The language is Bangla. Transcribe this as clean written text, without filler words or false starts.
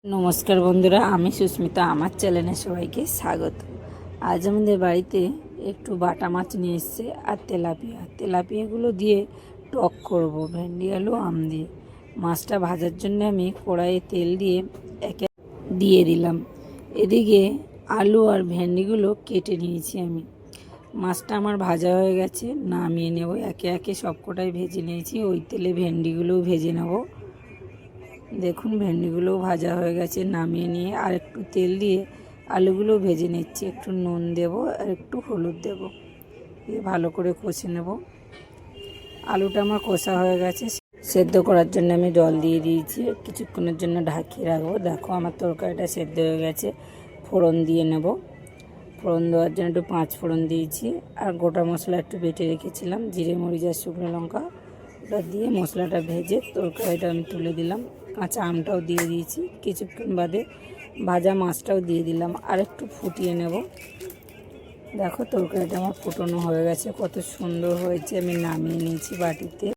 নমস্কার বন্ধুরা, আমি সুস্মিতা। আমার চ্যানেলে সবাইকে স্বাগত। আজ আমাদের বাড়িতে একটু বাটা মাছ নিয়ে এসছে আর তেলাপিয়াগুলো দিয়ে টক করব ভেন্ডি আলু আম দিয়ে। মাছটা ভাজার জন্য আমি কড়াইয়ে তেল দিয়ে একে দিয়ে দিলাম। এদিকে আলু আর ভেন্ডিগুলো কেটে নিয়েছি আমি। মাছটা আমার ভাজা হয়ে গেছে, নামিয়ে নেব। একে একে সবকটাই ভেজে নিয়েছি। ওই তেলে ভেন্ডিগুলোও ভেজে নেব। দেখুন ভেন্ডিগুলোও ভাজা হয়ে গেছে, নামিয়ে নিয়ে আর একটু তেল দিয়ে আলুগুলো ভেজে নিচ্ছি। একটু নুন দেব আর একটু হলুদ দেব, দিয়ে ভালো করে কষে নেব। আলুটা আমার কষা হয়ে গেছে, সেদ্ধ করার জন্য আমি জল দিয়ে দিয়েছি। কিছুক্ষণের জন্য ঢাকিয়ে রাখবো। দেখো আমার তরকারিটা সেদ্ধ হয়ে গেছে। ফোড়ন দিয়ে নেব। ফোড়ন দেওয়ার জন্য একটু 5 ফোড়ন দিয়েছি আর গোটা মশলা একটু বেটে রেখেছিলাম, জিরে মরিচ আর শুকনো লঙ্কা, ওটা দিয়ে মশলাটা ভেজে তরকারিটা আমি তুলে দিলাম। কাঁচা আমটাও দিয়ে দিয়েছি। কিছুক্ষণ বাদে ভাজা মাছটাও দিয়ে দিলাম, আর একটু ফুটিয়ে নেব। দেখো তরকারিটা আমার ফুটানো হয়ে গেছে, কত সুন্দর হয়েছে। আমি নামিয়ে নিয়েছি বাটিতে।